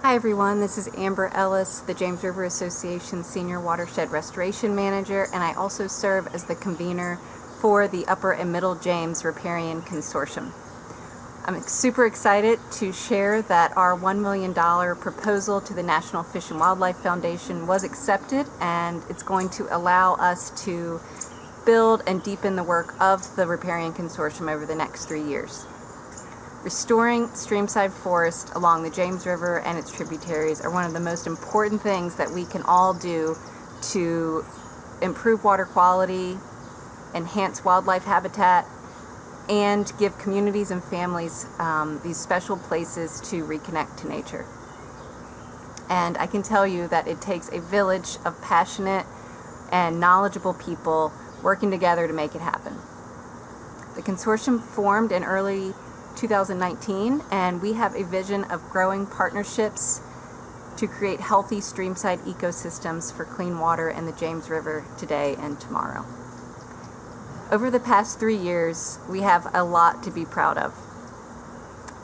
Hi everyone, this is Amber Ellis, the James River Association Senior Watershed Restoration Manager, and I also serve as the convener for the Upper and Middle James Riparian Consortium. I'm super excited to share that our $1 million proposal to the National Fish and Wildlife Foundation was accepted, and it's going to allow us to build and deepen the work of the Riparian Consortium over the next 3 years. Restoring streamside forest along the James River and its tributaries are one of the most important things that we can all do to improve water quality, enhance wildlife habitat, and give communities and families these special places to reconnect to nature. And I can tell you that it takes a village of passionate and knowledgeable people working together to make it happen. The consortium formed in early 2019, and we have a vision of growing partnerships to create healthy streamside ecosystems for clean water in the James River today and tomorrow. Over the past 3 years, we have a lot to be proud of.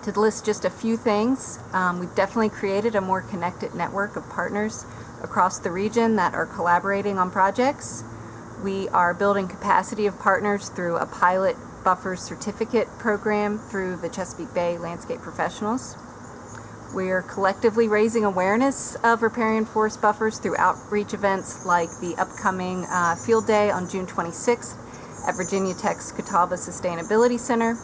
To list just a few things, we've definitely created a more connected network of partners across the region that are collaborating on projects. We are building capacity of partners through a pilot buffer certificate program through the Chesapeake Bay Landscape Professionals. We're collectively raising awareness of riparian forest buffers through outreach events like the upcoming Field Day on June 26th at Virginia Tech's Catawba Sustainability Center.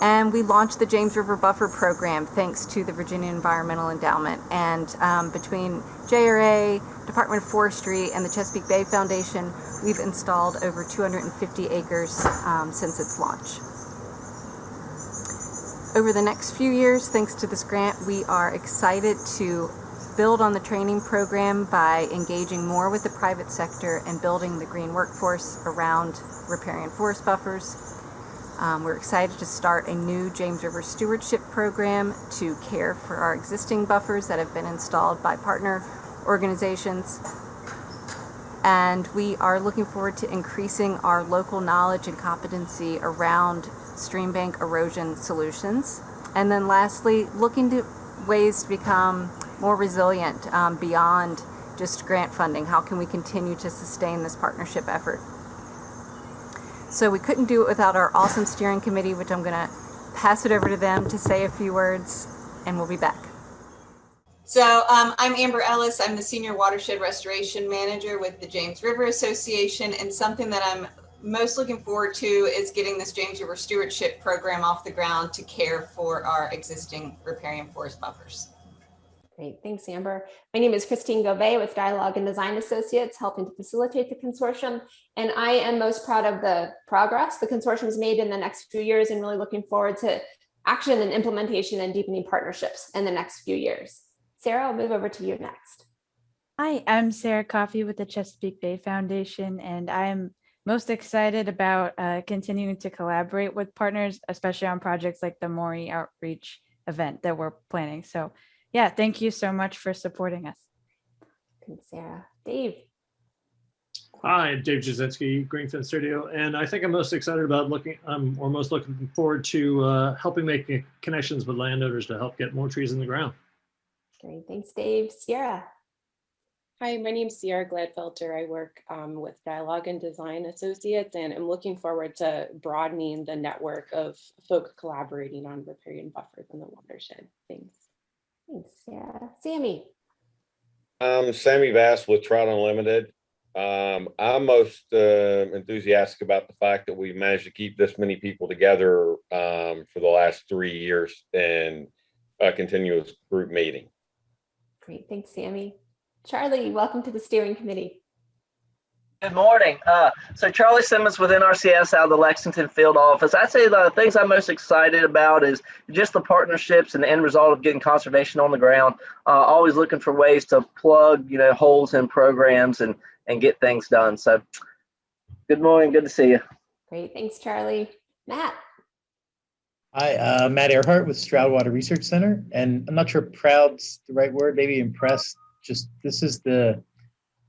And we launched the James River Buffer Program thanks to the Virginia Environmental Endowment. And between JRA, Department of Forestry, and the Chesapeake Bay Foundation, we've installed over 250 acres since its launch. Over the next few years, thanks to this grant, we are excited to build on the training program by engaging more with the private sector and building the green workforce around riparian forest buffers. We're excited to start a new James River Stewardship Program to care for our existing buffers that have been installed by partner organizations. And we are looking forward to increasing our local knowledge and competency around stream bank erosion solutions. And then lastly, looking to ways to become more resilient beyond just grant funding. How can we continue to sustain this partnership effort? So we couldn't do it without our awesome steering committee, which I'm going to pass it over to them to say a few words, and we'll be back. So I'm Amber Ellis. I'm the Senior Watershed Restoration Manager with the James River Association, and something that I'm most looking forward to is getting this James River Stewardship Program off the ground to care for our existing riparian forest buffers. Great, thanks, Amber. My name is Christine Gove with Dialogue and Design Associates, helping to facilitate the consortium. And I am most proud of the progress the consortium has made in the next few years, and really looking forward to action and implementation and deepening partnerships in the next few years. Sarah, I'll move over to you next. Hi, I'm Sarah Coffey with the Chesapeake Bay Foundation, and I'm most excited about continuing to collaborate with partners, especially on projects like the Maury Outreach event that we're planning. So yeah, thank you so much for supporting us. Thanks, Sarah. Dave. Hi, Dave Jasinski, Greenfin Studio, and I think I'm most excited about looking forward to helping make connections with landowners to help get more trees in the ground. Great, thanks, Dave. Sierra. Hi, my name is Sierra Gladfelter. I work with Dialogue and Design Associates, and I'm looking forward to broadening the network of folks collaborating on riparian buffers in the watershed. Thanks. Thanks, Sierra. Sammy. I'm Sammy Bass with Trout Unlimited. I'm most enthusiastic about the fact that we managed to keep this many people together for the last 3 years in a continuous group meeting. Great, thanks, Sammy. Charlie, welcome to the steering committee. Good morning. So Charlie Simmons with NRCS out of the Lexington field office. I'd say the things I'm most excited about is just the partnerships and the end result of getting conservation on the ground. Always looking for ways to plug, holes in programs and get things done. So good morning. Good to see you. Great. Thanks, Charlie. Matt. Hi, Matt Earhart with Stroud Water Research Center. And I'm not sure proud's the right word, maybe impressed. Just this is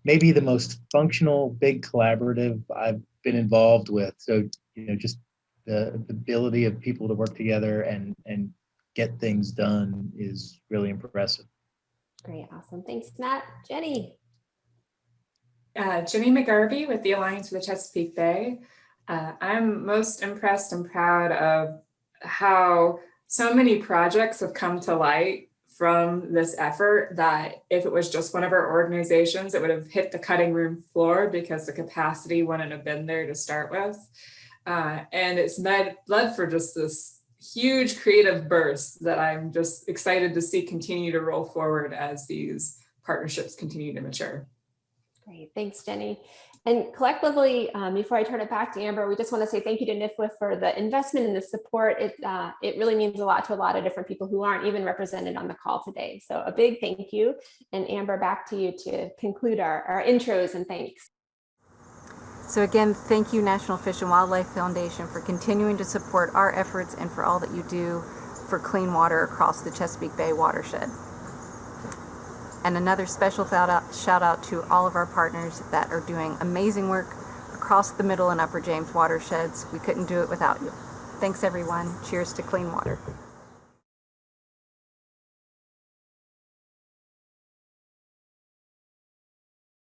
maybe the most functional big collaborative I've been involved with. So, just the ability of people to work together and get things done is really impressive. Great, awesome. Thanks, Matt. Jenny. Jenny McGarvey with the Alliance for the Chesapeake Bay. I'm most impressed and proud of how so many projects have come to light from this effort that if it was just one of our organizations, it would have hit the cutting room floor because the capacity wouldn't have been there to start with. And it's led for just this huge creative burst that I'm just excited to see continue to roll forward as these partnerships continue to mature. Great, thanks, Jenny. And collectively, before I turn it back to Amber, we just want to say thank you to NFWF for the investment and the support. It really means a lot to a lot of different people who aren't even represented on the call today. So a big thank you. And Amber, back to you to conclude our intros and thanks. So again, thank you, National Fish and Wildlife Foundation, for continuing to support our efforts and for all that you do for clean water across the Chesapeake Bay watershed. And another special shout out to all of our partners that are doing amazing work across the Middle and Upper James watersheds. We couldn't do it without you. Thanks, everyone. Cheers to clean water.